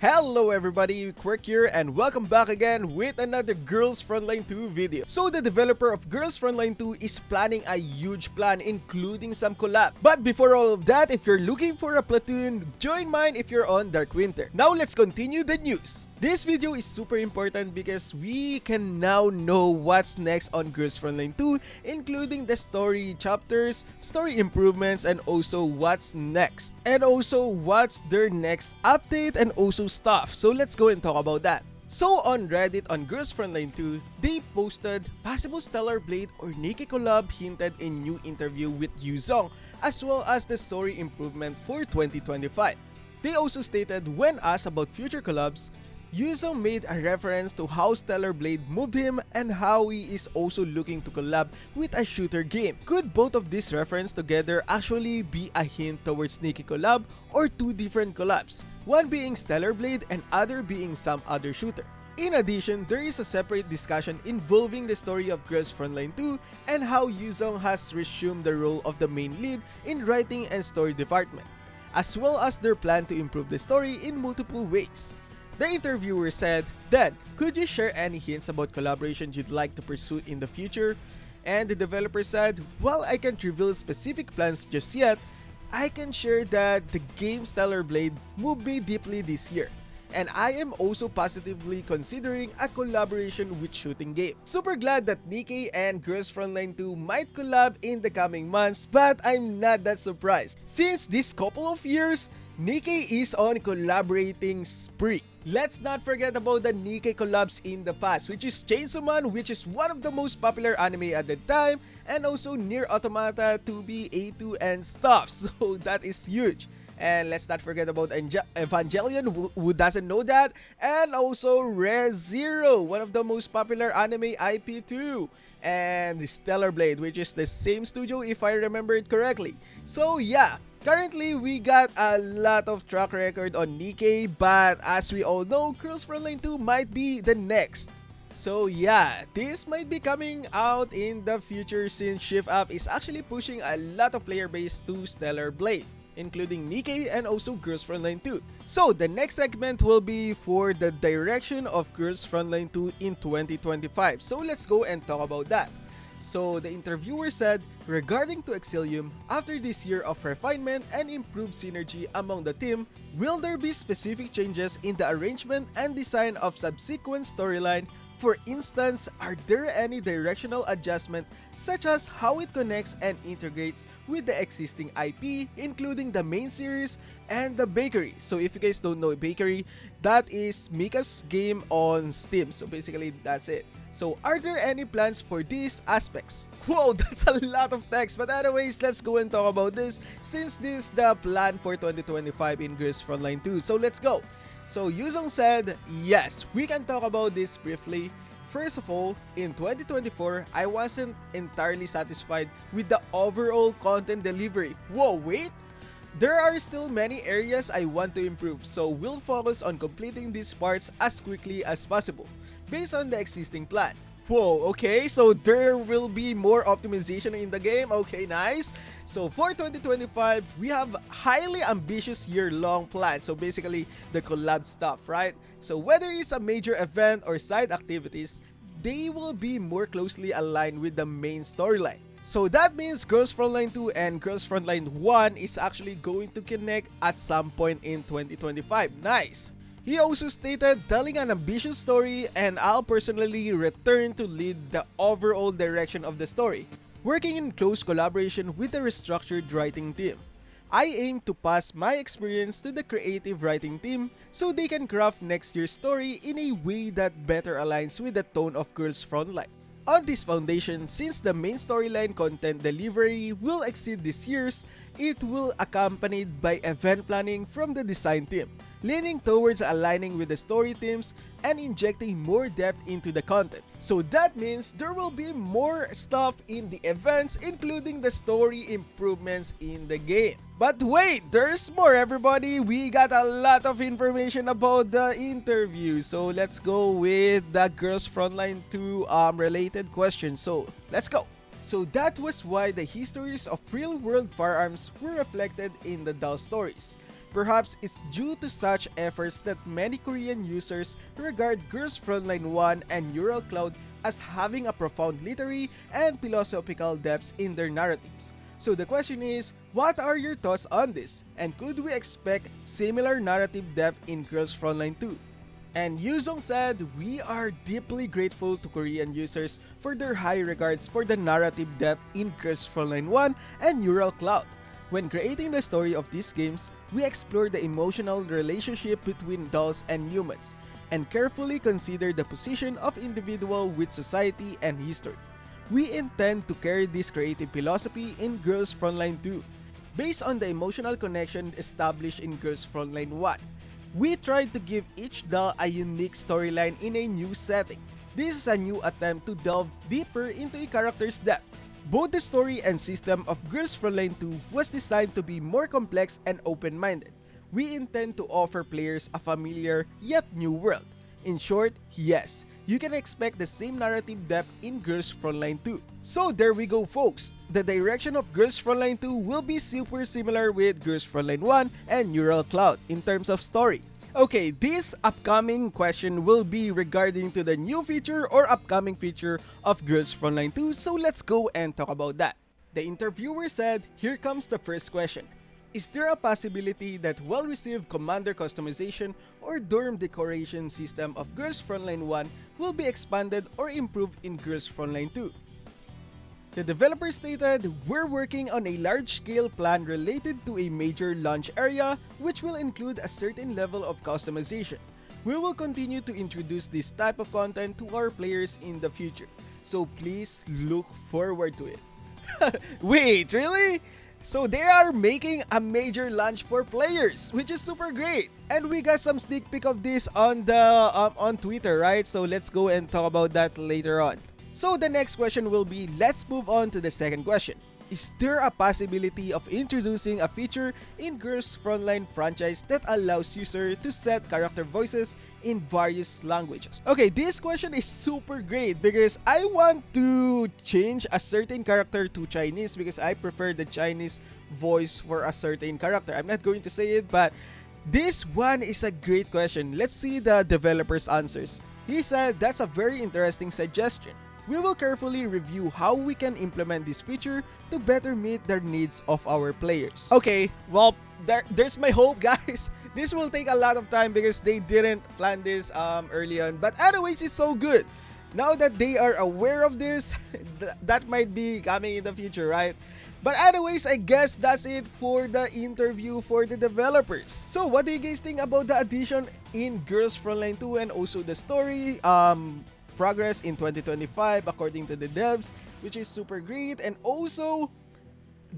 Hello everybody, Quirk here and welcome back again with another Girls Frontline 2 video. So the developer of Girls Frontline 2 is planning a huge plan including some collab. But before all of that, if you're looking for a platoon, join mine if you're on Dark Winter. Now let's continue the news. This video is super important because we can now know what's next on Girls Frontline 2, including the story chapters, story improvements, and also what's next. And also what's their next update and also stuff. So let's go and talk about that. So on Reddit on Girls Frontline 2, they posted possible Stellar Blade or Nikki collab hinted in new interview with Yuzong, as well as the story improvement for 2025. They also stated when asked about future collabs, Yuzong made a reference to how Stellar Blade moved him and how he is also looking to collab with a shooter game. Could both of these references together actually be a hint towards Nikki collab or two different collabs? One being Stellar Blade and other being some other shooter. In addition, there is a separate discussion involving the story of Girls Frontline 2 and how Yuzong has resumed the role of the main lead in writing and story department, as well as their plan to improve the story in multiple ways. The interviewer said, "Then, could you share any hints about collaborations you'd like to pursue in the future?" And the developer said, "While I can't reveal specific plans just yet, I can share that the game Stellar Blade moved me deeply this year. And I am also positively considering a collaboration with shooting game." Super glad that Nikki and Girls Frontline 2 might collab in the coming months, but I'm not that surprised. Since this couple of years, Nikki is on collaborating spree. Let's not forget about the Nikki collabs in the past, which is Chainsaw Man, which is one of the most popular anime at the time, and also Nier Automata, 2B, A2, and stuff. So that is huge. And let's not forget about Evangelion, who doesn't know that, and also Re:Zero, one of the most popular anime IP too, and Stellar Blade, which is the same studio if I remember it correctly. So yeah, currently we got a lot of track record on Nikkei, but as we all know, Girls Frontline 2 might be the next. So yeah, this might be coming out in the future since Shift Up is actually pushing a lot of player base to Stellar Blade, including Nikkei and also Girls Frontline 2. So the next segment will be for the direction of Girls Frontline 2 in 2025. So let's go and talk about that. So the interviewer said, regarding to Exilium, after this year of refinement and improved synergy among the team, will there be specific changes in the arrangement and design of subsequent storyline? For instance, are there any directional adjustment such as how it connects and integrates with the existing IP, including the main series and the bakery? So if you guys don't know bakery, that is Mika's game on Steam. So basically that's it. So are there any plans for these aspects? Whoa, that's a lot of text. But anyways, let's go and talk about this since this is the plan for 2025 in Girls Frontline 2. So let's go. So Yuzong said, yes, we can talk about this briefly. First of all, in 2024, I wasn't entirely satisfied with the overall content delivery. Whoa, wait! There are still many areas I want to improve, so we'll focus on completing these parts as quickly as possible, based on the existing plan. Whoa, okay, so there will be more optimization in the game. Okay, nice. So for 2025, we have highly ambitious year-long plan. So basically, the collab stuff, right? So whether it's a major event or side activities, they will be more closely aligned with the main storyline. So that means Girls Frontline 2 and Girls Frontline 1 is actually going to connect at some point in 2025. Nice! He also stated, telling an ambitious story, and I'll personally return to lead the overall direction of the story, working in close collaboration with the restructured writing team. I aim to pass my experience to the creative writing team so they can craft next year's story in a way that better aligns with the tone of Girls Frontline. On this foundation, since the main storyline content delivery will exceed this year's, it will accompanied by event planning from the design team, leaning towards aligning with the story teams and injecting more depth into the content. So that means there will be more stuff in the events, including the story improvements in the game. But wait, there's more everybody. We got a lot of information about the interview. So let's go with the Girls Frontline 2 related questions. So let's go. So that was why the histories of real-world firearms were reflected in the DAO stories. Perhaps it's due to such efforts that many Korean users regard Girls Frontline 1 and Neural Cloud as having a profound literary and philosophical depths in their narratives. So the question is, what are your thoughts on this? And could we expect similar narrative depth in Girls Frontline 2? And Yuzong said, we are deeply grateful to Korean users for their high regards for the narrative depth in Girls Frontline 1 and Neural Cloud. When creating the story of these games, we explore the emotional relationship between dolls and humans, and carefully consider the position of individual with society and history. We intend to carry this creative philosophy in Girls Frontline 2, based on the emotional connection established in Girls Frontline 1. We tried to give each doll a unique storyline in a new setting. This is a new attempt to delve deeper into a character's depth. Both the story and system of Girls Frontline 2 was designed to be more complex and open-minded. We intend to offer players a familiar yet new world. In short, yes, you can expect the same narrative depth in Girls Frontline 2. So there we go folks, the direction of Girls Frontline 2 will be super similar with Girls Frontline 1 and Neural Cloud in terms of story. Okay, this upcoming question will be regarding to the new feature or upcoming feature of Girls Frontline 2, so let's go and talk about that. The interviewer said, here comes the first question. Is there a possibility that well-received commander customization or dorm decoration system of Girls Frontline 1 will be expanded or improved in Girls Frontline 2? The developer stated, we're working on a large-scale plan related to a major launch area which will include a certain level of customization. We will continue to introduce this type of content to our players in the future, so please look forward to it. Wait, really? So they are making a major launch for players, which is super great. And we got some sneak peek of this on on Twitter, right? So let's go and talk about that later on. So the next question will be, let's move on to the second question. Is there a possibility of introducing a feature in Girls Frontline franchise that allows users to set character voices in various languages? Okay, this question is super great because I want to change a certain character to Chinese because I prefer the Chinese voice for a certain character. I'm not going to say it, but this one is a great question. Let's see the developer's answers. He said, that's a very interesting suggestion. We will carefully review how we can implement this feature to better meet the needs of our players. Okay, well, there's my hope, guys. This will take a lot of time because they didn't plan this early on. But anyways, it's so good. Now that they are aware of this, that might be coming in the future, right? But anyways, I guess that's it for the interview for the developers. So what do you guys think about the addition in Girls Frontline 2 and also the story? Progress in 2025 according to the devs, which is super great, and also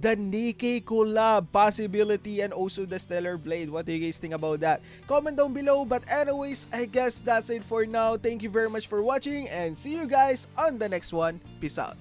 the Nikkei collab possibility and also the Stellar Blade. What do you guys think about that? Comment down below. But anyways, I guess that's it for now. Thank you very much for watching and see you guys on the next one. Peace out.